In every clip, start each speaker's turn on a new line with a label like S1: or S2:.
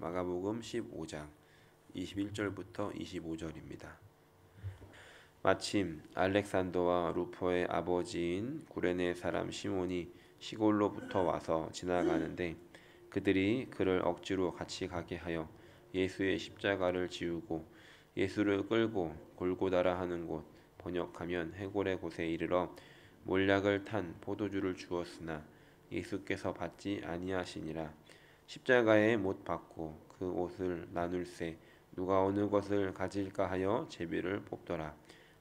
S1: 마가복음 15장 21절부터 25절입니다. 마침 알렉산더와 루포의 아버지인 구레네 사람 시몬이 시골로부터 와서 지나가는데 그들이 그를 억지로 같이 가게 하여 예수의 십자가를 지우고 예수를 끌고 골고다라 하는 곳, 번역하면 해골의 곳에 이르러 몰약을 탄 포도주를 주었으나 예수께서 받지 아니하시니라. 십자가에 못 박고 그 옷을 나눌세 누가 어느 것을 가질까 하여 제비를 뽑더라.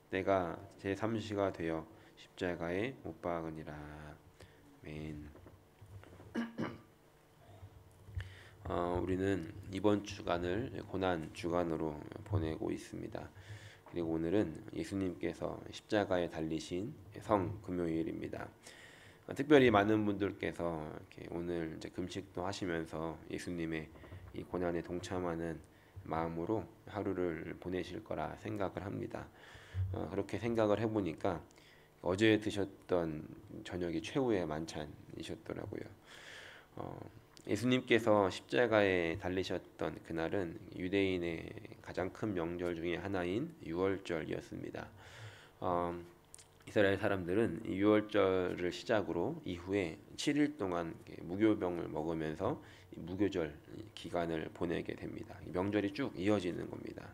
S1: 내가 제3시가 되어 십자가에 못 박으니라. 아멘. 우리는 이번 주간을 고난 주간으로 보내고 있습니다. 그리고 오늘은 예수님께서 십자가에 달리신 성금요일입니다. 특별히 많은 분들께서 이렇게 오늘 이제 금식도 하시면서 예수님의 이 고난에 동참하는 마음으로 하루를 보내실 거라 생각을 합니다. 그렇게 생각을 해보니까 어제 드셨던 저녁이 최후의 만찬이셨더라고요. 예수님께서 십자가에 달리셨던 그날은 유대인의 가장 큰 명절 중에 하나인 유월절이었습니다. 이스라엘 사람들은 이 유월절을 시작으로 이후에 7일 동안 무교병을 먹으면서 무교절 기간을 보내게 됩니다. 명절이 쭉 이어지는 겁니다.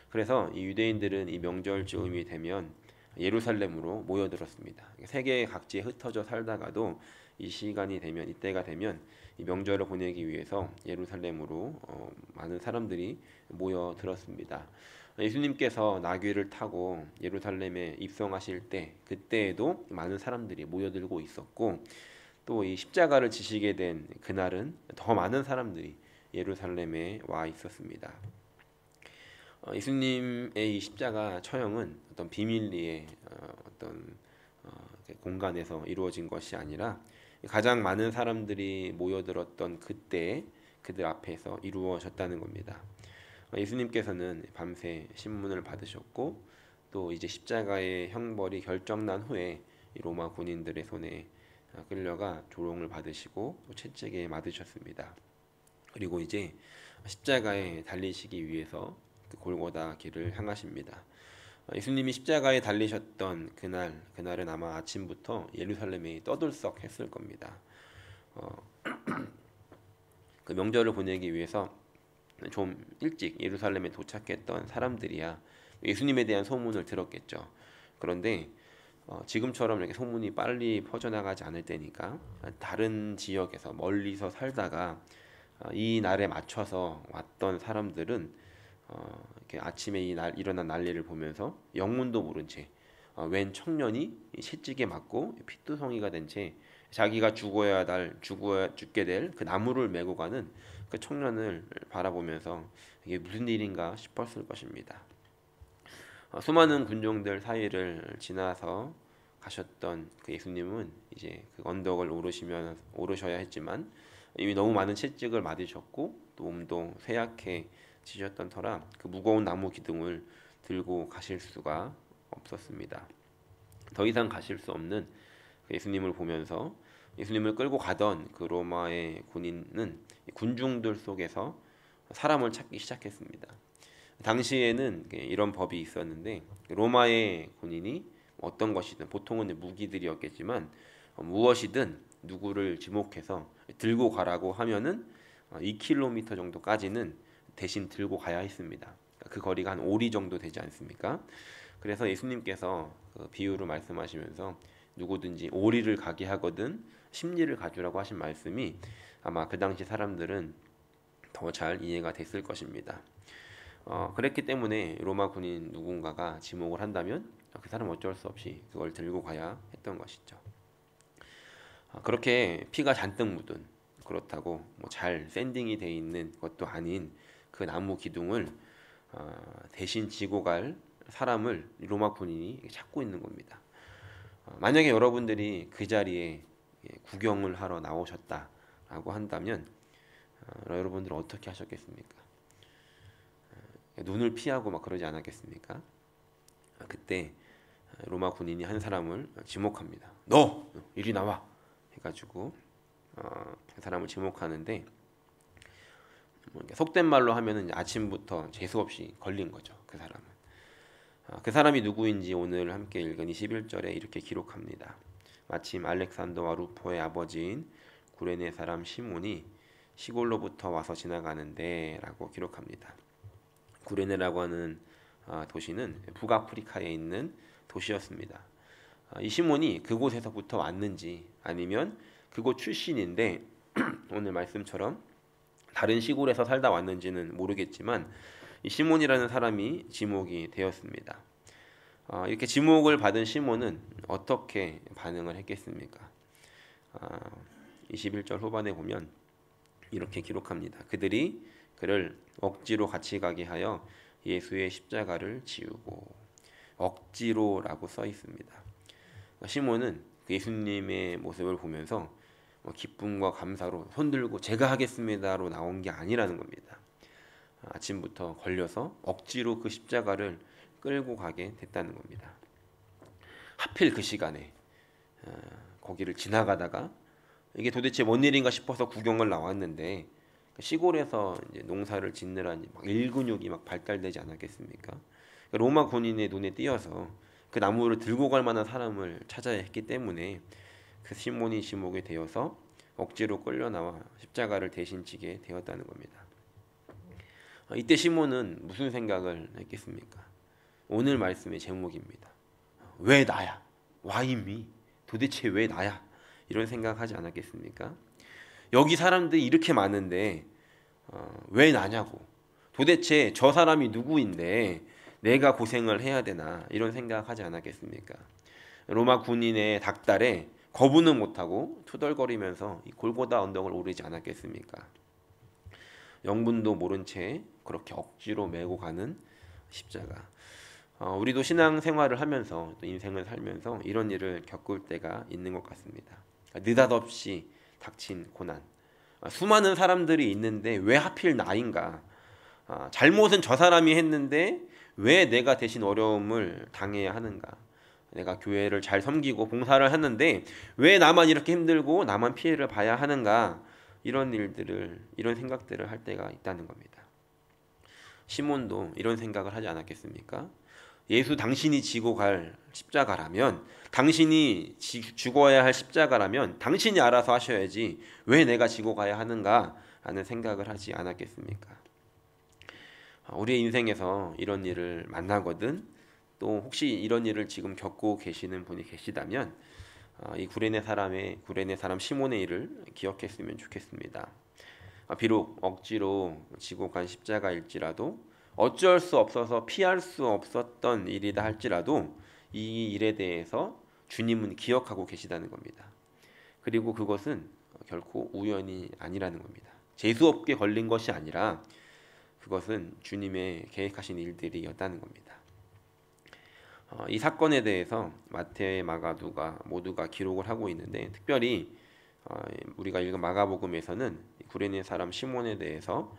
S1: 그래서 이 유대인들은 이 명절쯤이 되면 예루살렘으로 모여들었습니다. 세계 각지에 흩어져 살다가도 이 시간이 되면 이때가 되면 이 명절을 보내기 위해서 예루살렘으로 많은 사람들이 모여들었습니다. 예수님께서 나귀를 타고 예루살렘에 입성하실 때 그때에도 많은 사람들이 모여들고 있었고 또 이 십자가를 지시게 된 그날은 더 많은 사람들이 예루살렘에 와 있었습니다. 예수님의 이 십자가 처형은 어떤 비밀리에 어떤 공간에서 이루어진 것이 아니라 가장 많은 사람들이 모여들었던 그때 그들 앞에서 이루어졌다는 겁니다. 예수님께서는 밤새 신문을 받으셨고 또 이제 십자가의 형벌이 결정난 후에 로마 군인들의 손에 끌려가 조롱을 받으시고 또 채찍에 맞으셨습니다. 그리고 이제 십자가에 달리시기 위해서 그 골고다 길을 향하십니다. 예수님이 십자가에 달리셨던 그날은 아마 아침부터 예루살렘이 떠들썩했을 겁니다. 그 명절을 보내기 위해서 좀 일찍 예루살렘에 도착했던 사람들이야 예수님에 대한 소문을 들었겠죠. 그런데 지금처럼 이렇게 소문이 빨리 퍼져나가지 않을 때니까 다른 지역에서 멀리서 살다가 이 날에 맞춰서 왔던 사람들은 이렇게 아침에 일어난 난리를 보면서 영문도 모른 채 웬 청년이 채찍에 맞고 피투성이가 된 채 자기가 죽게 될 그 나무를 메고 가는 그 청년을 바라보면서 이게 무슨 일인가 싶었을 것입니다. 수많은 군종들 사이를 지나서 가셨던 그 예수님은 이제 그 언덕을 오르셔야 했지만 이미 너무 많은 채찍을 맞으셨고 또 몸도 쇠약해지셨던 터라 그 무거운 나무 기둥을 들고 가실 수가 없었습니다. 더 이상 가실 수 없는 그 예수님을 보면서 예수님을 끌고 가던 그 로마의 군인은 군중들 속에서 사람을 찾기 시작했습니다. 당시에는 이런 법이 있었는데 로마의 군인이 어떤 것이든 보통은 무기들이었겠지만 무엇이든 누구를 지목해서 들고 가라고 하면은 2km 정도까지는 대신 들고 가야 했습니다. 그 거리가 한 5리 정도 되지 않습니까? 그래서 예수님께서 그 비유로 말씀하시면서 누구든지 5리를 가게 하거든 10리를 가주라고 하신 말씀이 아마 그 당시 사람들은 더 잘 이해가 됐을 것입니다. 그랬기 때문에 로마 군인 누군가가 지목을 한다면 그 사람 어쩔 수 없이 그걸 들고 가야 했던 것이죠. 그렇게 피가 잔뜩 묻은 그렇다고 뭐 잘 샌딩이 돼 있는 것도 아닌 그 나무 기둥을 대신 지고 갈 사람을 로마 군인이 찾고 있는 겁니다. 만약에 여러분들이 그 자리에 구경을 하러 나오셨다라고 한다면 여러분들은 어떻게 하셨겠습니까? 눈을 피하고 막 그러지 않았겠습니까? 그때 로마 군인이 한 사람을 지목합니다. 너 이리 나와 해가지고 그 사람을 지목하는데 그러니까 속된 말로 하면은 아침부터 재수 없이 걸린 거죠. 그 사람은. 그 사람이 누구인지 오늘 함께 읽은 21절에 이렇게 기록합니다. 마침 알렉산더와 루포의 아버지인 구레네 사람 시몬이 시골로부터 와서 지나가는데 라고 기록합니다. 구레네라고 하는 도시는 북아프리카에 있는 도시였습니다. 이 시몬이 그곳에서부터 왔는지 아니면 그곳 출신인데 오늘 말씀처럼 다른 시골에서 살다 왔는지는 모르겠지만 이 시몬이라는 사람이 지목이 되었습니다. 이렇게 지목을 받은 시몬은 어떻게 반응을 했겠습니까? 21절 후반에 보면 이렇게 기록합니다. 그들이 그를 억지로 같이 가게 하여 예수의 십자가를 지우고 억지로라고 써 있습니다. 시몬은 예수님의 모습을 보면서 기쁨과 감사로 손들고 제가 하겠습니다로 나온 게 아니라는 겁니다. 아침부터 걸려서 억지로 그 십자가를 끌고 가게 됐다는 겁니다. 하필 그 시간에 거기를 지나가다가 이게 도대체 뭔 일인가 싶어서 구경을 나왔는데 시골에서 이제 농사를 짓느라니 막 일근육이 막 발달되지 않았겠습니까? 로마 군인의 눈에 띄어서 그 나무를 들고 갈 만한 사람을 찾아야 했기 때문에 그 시몬이 지목이 되어서 억지로 끌려 나와 십자가를 대신 지게 되었다는 겁니다. 이때 시몬은 무슨 생각을 했겠습니까? 오늘 말씀의 제목입니다. 왜 나야? Why me? 도대체 왜 나야? 이런 생각하지 않았겠습니까? 여기 사람들이 이렇게 많은데 왜 나냐고. 도대체 저 사람이 누구인데 내가 고생을 해야 되나 이런 생각하지 않았겠습니까? 로마 군인의 닭달에 거부는 못하고 투덜거리면서 이 골고다 언덕을 오르지 않았겠습니까? 영분도 모른 채 그렇게 억지로 메고 가는 십자가. 우리도 신앙생활을 하면서 또 인생을 살면서 이런 일을 겪을 때가 있는 것 같습니다. 느닷없이 닥친 고난. 수많은 사람들이 있는데 왜 하필 나인가? 잘못은 저 사람이 했는데 왜 내가 대신 어려움을 당해야 하는가? 내가 교회를 잘 섬기고 봉사를 하는데 왜 나만 이렇게 힘들고 나만 피해를 봐야 하는가? 이런 생각들을 할 때가 있다는 겁니다. 시몬도 이런 생각을 하지 않았겠습니까? 예수 당신이 지고 갈 십자가라면, 당신이 죽어야 할 십자가라면 당신이 알아서 하셔야지 왜 내가 지고 가야 하는가 하는 생각을 하지 않았겠습니까? 우리의 인생에서 이런 일을 만나거든 또 혹시 이런 일을 지금 겪고 계시는 분이 계시다면 이 구레네 사람 시몬의 일을 기억했으면 좋겠습니다. 비록 억지로 지고 간 십자가일지라도 어쩔 수 없어서 피할 수 없었던 일이다 할지라도 이 일에 대해서 주님은 기억하고 계시다는 겁니다. 그리고 그것은 결코 우연이 아니라는 겁니다. 재수 없게 걸린 것이 아니라 그것은 주님의 계획하신 일들이었다는 겁니다. 이 사건에 대해서 마태, 마가, 누가 모두가 기록을 하고 있는데 특별히 우리가 읽은 마가복음에서는 구레네 사람 시몬에 대해서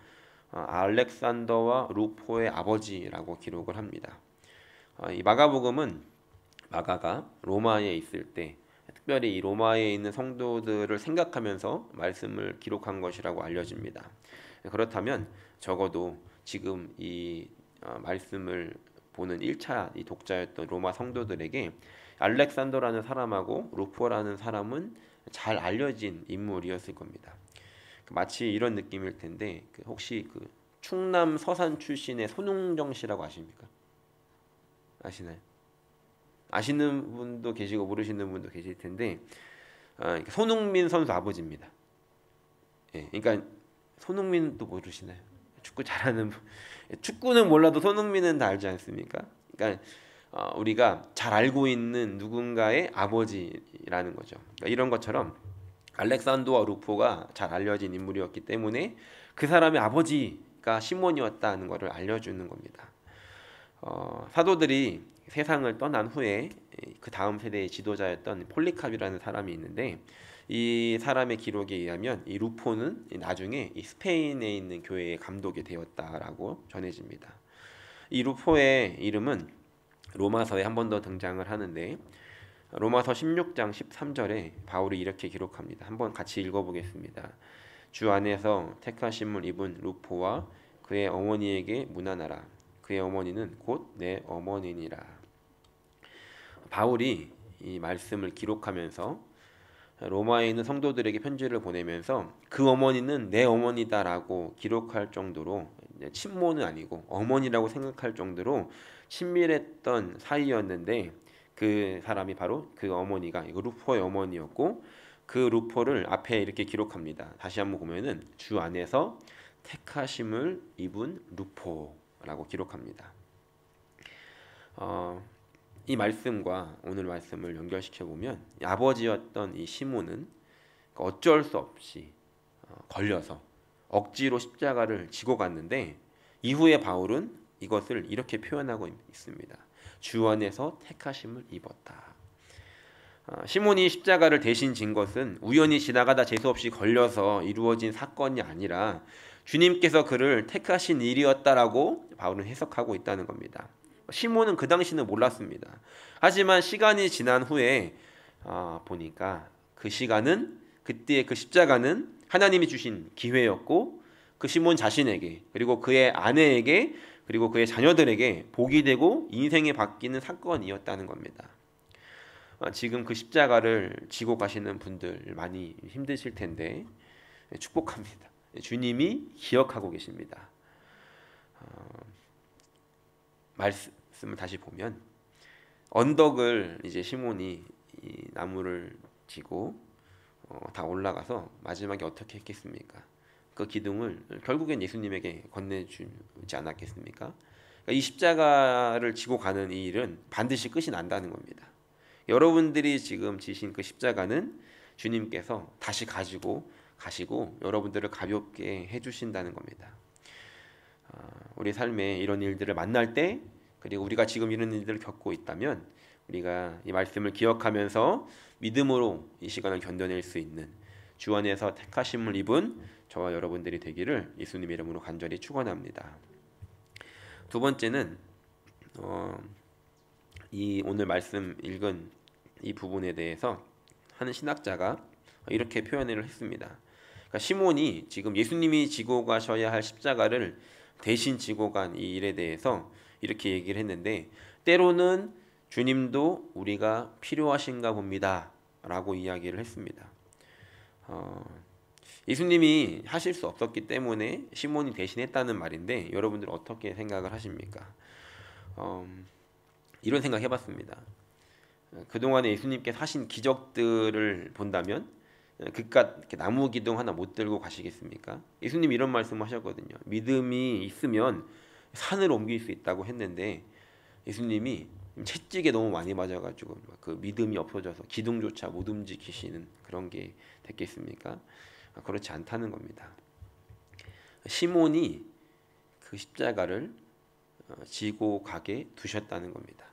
S1: 알렉산더와 루포의 아버지라고 기록을 합니다. 이 마가복음은 마가가 로마에 있을 때 특별히 이 로마에 있는 성도들을 생각하면서 말씀을 기록한 것이라고 알려집니다. 그렇다면 적어도 지금 이 말씀을 보는 1차 이 독자였던 로마 성도들에게 알렉산더라는 사람하고 루포라는 사람은 잘 알려진 인물이었을 겁니다. 마치 이런 느낌일 텐데 혹시 그 충남 서산 출신의 손흥정 씨라고 아십니까? 아시나요? 아시는 분도 계시고 모르시는 분도 계실 텐데 손흥민 선수 아버지입니다. 예, 그러니까 손흥민도 모르시나요? 축구 잘하는 분. 축구는 몰라도 손흥민은 다 알지 않습니까? 그러니까 우리가 잘 알고 있는 누군가의 아버지라는 거죠. 그러니까 이런 것처럼 알렉산더와 루포가 잘 알려진 인물이었기 때문에 그 사람의 아버지가 시몬이었다는 것을 알려주는 겁니다. 사도들이 세상을 떠난 후에 그 다음 세대의 지도자였던 폴리캅이라는 사람이 있는데 이 사람의 기록에 의하면 이 루포는 나중에 이 스페인에 있는 교회의 감독이 되었다라고 전해집니다. 이 루포의 이름은 로마서에 한 번 더 등장을 하는데 로마서 16장 13절에 바울이 이렇게 기록합니다. 한번 같이 읽어보겠습니다. 주 안에서 택하심을 입은 루포와 그의 어머니에게 문안하라. 그의 어머니는 곧 내 어머니니라. 바울이 이 말씀을 기록하면서 로마에 있는 성도들에게 편지를 보내면서 그 어머니는 내 어머니다라고 기록할 정도로, 친모는 아니고 어머니라고 생각할 정도로 친밀했던 사이였는데, 그 사람이 바로 그 어머니가 이거 루포의 어머니였고, 그 루포를 앞에 이렇게 기록합니다. 다시 한번 보면은 주 안에서 택하심을 입은 루포라고 기록합니다. 이 말씀과 오늘 말씀을 연결시켜 보면 아버지였던 이 시몬은 어쩔 수 없이 걸려서 억지로 십자가를 지고 갔는데, 이후에 바울은 이것을 이렇게 표현하고 있습니다. 주 안에서 택하심을 입었다. 시몬이 십자가를 대신 진 것은 우연히 지나가다 재수없이 걸려서 이루어진 사건이 아니라 주님께서 그를 택하신 일이었다라고 바울은 해석하고 있다는 겁니다. 시몬은 그 당시는 몰랐습니다. 하지만 시간이 지난 후에 보니까 그 시간은, 그때의 그 십자가는 하나님이 주신 기회였고, 그 시몬 자신에게, 그리고 그의 아내에게, 그리고 그의 자녀들에게 복이 되고 인생이 바뀌는 사건이었다는 겁니다. 지금 그 십자가를 지고 가시는 분들 많이 힘드실 텐데 축복합니다. 주님이 기억하고 계십니다. 말씀을 다시 보면 언덕을 이제 시몬이 이 나무를 지고 다 올라가서 마지막에 어떻게 했겠습니까? 그 기둥을 결국엔 예수님에게 건네주지 않았겠습니까? 그러니까 이 십자가를 지고 가는 이 일은 반드시 끝이 난다는 겁니다. 여러분들이 지금 지신 그 십자가는 주님께서 다시 가지고 가시고 여러분들을 가볍게 해주신다는 겁니다. 우리 삶에 이런 일들을 만날 때, 그리고 우리가 지금 이런 일들을 겪고 있다면 우리가 이 말씀을 기억하면서 믿음으로 이 시간을 견뎌낼 수 있는 주 안에서 택하심을 입은 저와 여러분들이 되기를 예수님 이름으로 간절히 축원합니다. 두 번째는 이 오늘 말씀 읽은 이 부분에 대해서 하는 신학자가 이렇게 표현을 했습니다. 그러니까 시몬이 지금 예수님이 지고 가셔야 할 십자가를 대신 지고 간 이 일에 대해서 이렇게 얘기를 했는데, 때로는 주님도 우리가 필요하신가 봅니다 라고 이야기를 했습니다. 예수님이 하실 수 없었기 때문에 시몬이 대신했다는 말인데, 여러분들 어떻게 생각을 하십니까? 이런 생각 해봤습니다. 그동안에 예수님께서 하신 기적들을 본다면 그깟 나무 기둥 하나 못 들고 가시겠습니까? 예수님 이런 말씀을 하셨거든요. 믿음이 있으면 산을 옮길 수 있다고 했는데, 예수님이 채찍에 너무 많이 맞아가지고 그 믿음이 없어져서 기둥조차 못 움직이시는 그런 게 됐겠습니까? 그렇지 않다는 겁니다. 시몬이 그 십자가를 지고 가게 두셨다는 겁니다.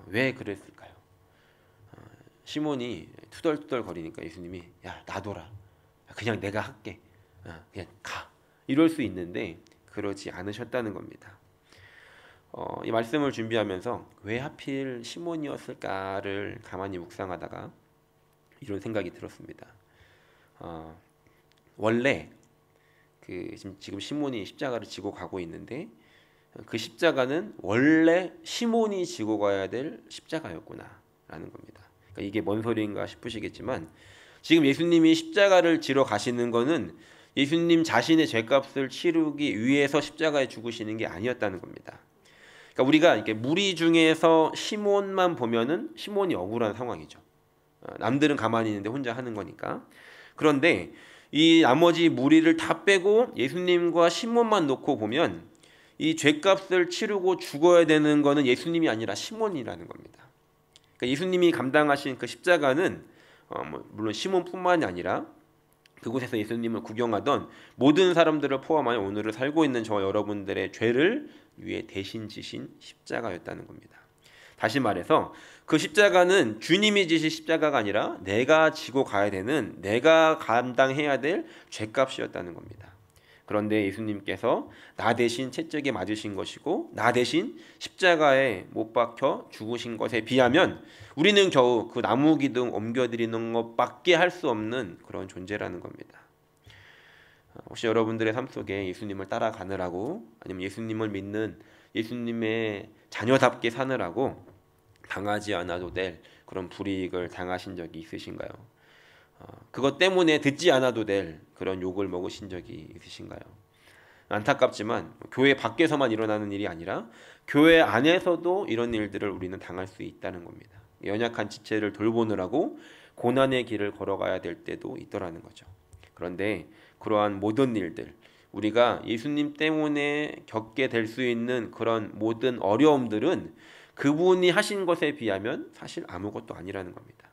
S1: 왜 그랬을까요? 시몬이 투덜투덜 거리니까 예수님이 야 놔둬라, 그냥 내가 할게, 그냥 가, 이럴 수 있는데 그러지 않으셨다는 겁니다. 이 말씀을 준비하면서 왜 하필 시몬이었을까를 가만히 묵상하다가 이런 생각이 들었습니다. 원래 지금 시몬이 십자가를 지고 가고 있는데, 그 십자가는 원래 시몬이 지고 가야 될 십자가였구나라는 겁니다. 그러니까 이게 뭔 소리인가 싶으시겠지만, 지금 예수님이 십자가를 지러 가시는 거는 예수님 자신의 죄값을 치르기 위해서 십자가에 죽으시는 게 아니었다는 겁니다. 그러니까 우리가 이렇게 무리 중에서 시몬만 보면은 시몬이 억울한 상황이죠. 남들은 가만히 있는데 혼자 하는 거니까. 그런데 이 나머지 무리를 다 빼고 예수님과 시몬만 놓고 보면 이 죄값을 치르고 죽어야 되는 거는 예수님이 아니라 시몬이라는 겁니다. 그러니까 예수님이 감당하신 그 십자가는 물론 시몬뿐만이 아니라 그곳에서 예수님을 구경하던 모든 사람들을 포함하여 오늘을 살고 있는 저와 여러분들의 죄를 위해 대신 지신 십자가였다는 겁니다. 다시 말해서 그 십자가는 주님이 지신 십자가가 아니라 내가 지고 가야 되는, 내가 감당해야 될 죄값이었다는 겁니다. 그런데 예수님께서 나 대신 채찍에 맞으신 것이고 나 대신 십자가에 못 박혀 죽으신 것에 비하면 우리는 겨우 그 나무 기둥 옮겨드리는 것밖에 할 수 없는 그런 존재라는 겁니다. 혹시 여러분들의 삶 속에 예수님을 따라가느라고 아니면 예수님을 믿는 예수님의 자녀답게 사느라고 당하지 않아도 될 그런 불이익을 당하신 적이 있으신가요? 그것 때문에 듣지 않아도 될 그런 욕을 먹으신 적이 있으신가요? 안타깝지만 교회 밖에서만 일어나는 일이 아니라 교회 안에서도 이런 일들을 우리는 당할 수 있다는 겁니다. 연약한 지체를 돌보느라고 고난의 길을 걸어가야 될 때도 있더라는 거죠. 그런데 그러한 모든 일들, 우리가 예수님 때문에 겪게 될 수 있는 그런 모든 어려움들은 그분이 하신 것에 비하면 사실 아무것도 아니라는 겁니다.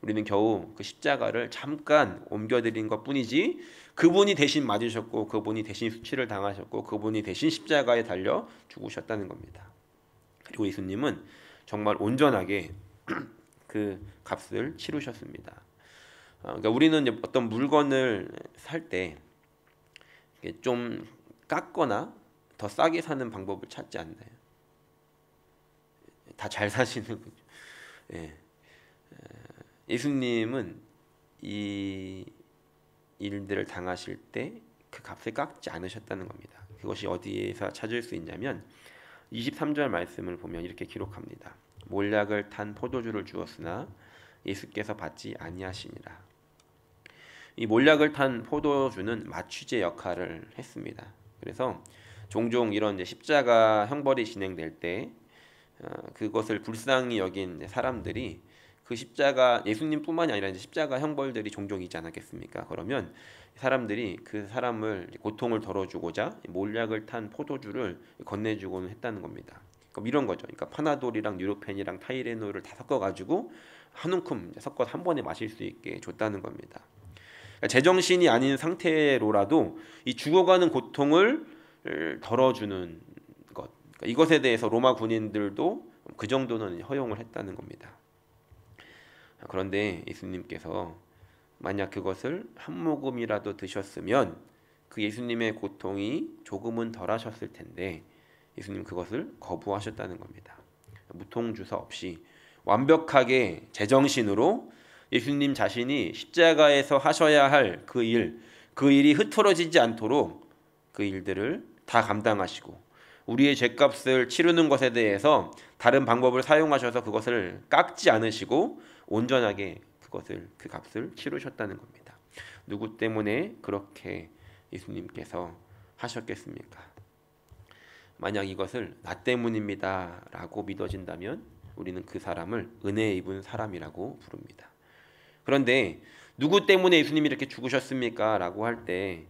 S1: 우리는 겨우 그 십자가를 잠깐 옮겨드린 것 뿐이지 그분이 대신 맞으셨고 그분이 대신 수치를 당하셨고 그분이 대신 십자가에 달려 죽으셨다는 겁니다. 그리고 예수님은 정말 온전하게 그 값을 치르셨습니다. 그러니까 우리는 이제 어떤 물건을 살 때 좀 깎거나 더 싸게 사는 방법을 찾지 않나요? 다 잘 사시는 거죠. 예. 예수님은 이 일들을 당하실 때 그 값을 깎지 않으셨다는 겁니다. 그것이 어디에서 찾을 수 있냐면 23절 말씀을 보면 이렇게 기록합니다. 몰약을 탄 포도주를 주었으나 예수께서 받지 아니하시니라. 이 몰약을 탄 포도주는 마취제 역할을 했습니다. 그래서 종종 이런 이제 십자가 형벌이 진행될 때 그것을 불쌍히 여긴 사람들이 그 십자가 예수님뿐만이 아니라 이제 십자가 형벌들이 종종 있지 않았겠습니까? 그러면 사람들이 그 사람을 고통을 덜어주고자 몰약을 탄 포도주를 건네주고는 했다는 겁니다. 그럼 이런 거죠. 그러니까 파나돌이랑 뉴로펜이랑 타이레놀을 다 섞어가지고 한 움큼 섞어서 한 번에 마실 수 있게 줬다는 겁니다. 그러니까 제정신이 아닌 상태로라도 이 죽어가는 고통을 덜어주는 것. 그러니까 이것에 대해서 로마 군인들도 그 정도는 허용을 했다는 겁니다. 그런데 예수님께서 만약 그것을 한 모금이라도 드셨으면 그 예수님의 고통이 조금은 덜하셨을 텐데 예수님 그것을 거부하셨다는 겁니다. 무통주사 없이 완벽하게 제정신으로 예수님 자신이 십자가에서 하셔야 할 그 일이 흐트러지지 않도록 그 일들을 다 감당하시고 우리의 죄값을 치르는 것에 대해서 다른 방법을 사용하셔서 그것을 깎지 않으시고 온전하게 그 값을 치르셨다는 겁니다. 누구 때문에 그렇게 예수님께서 하셨겠습니까? 만약 이것을 나 때문입니다 라고 믿어진다면 우리는 그 사람을 은혜 입은 사람이라고 부릅니다. 그런데 누구 때문에 예수님이 이렇게 죽으셨습니까? 라고 할 때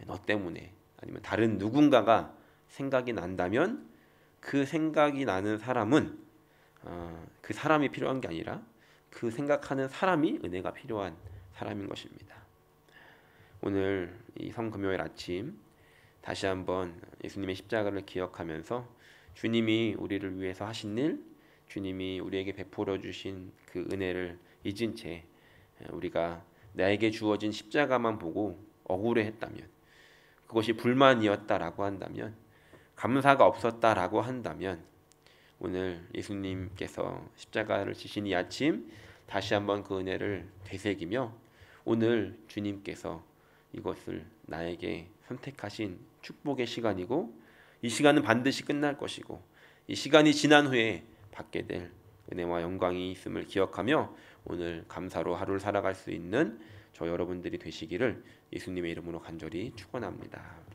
S1: 너 때문에 아니면 다른 누군가가 생각이 난다면 그 생각이 나는 사람은 그 사람이 필요한 게 아니라 그 생각하는 사람이 은혜가 필요한 사람인 것입니다. 오늘 이 성금요일 아침 다시 한번 예수님의 십자가를 기억하면서 주님이 우리를 위해서 하신 일, 주님이 우리에게 베풀어 주신 그 은혜를 잊은 채 우리가 나에게 주어진 십자가만 보고 억울해했다면, 그것이 불만이었다라고 한다면, 감사가 없었다라고 한다면 오늘 예수님께서 십자가를 지신 이 아침 다시 한번 그 은혜를 되새기며 오늘 주님께서 이것을 나에게 선택하신 축복의 시간이고 이 시간은 반드시 끝날 것이고 이 시간이 지난 후에 받게 될 은혜와 영광이 있음을 기억하며 오늘 감사로 하루를 살아갈 수 있는 저 여러분들이 되시기를 예수님의 이름으로 간절히 축원합니다.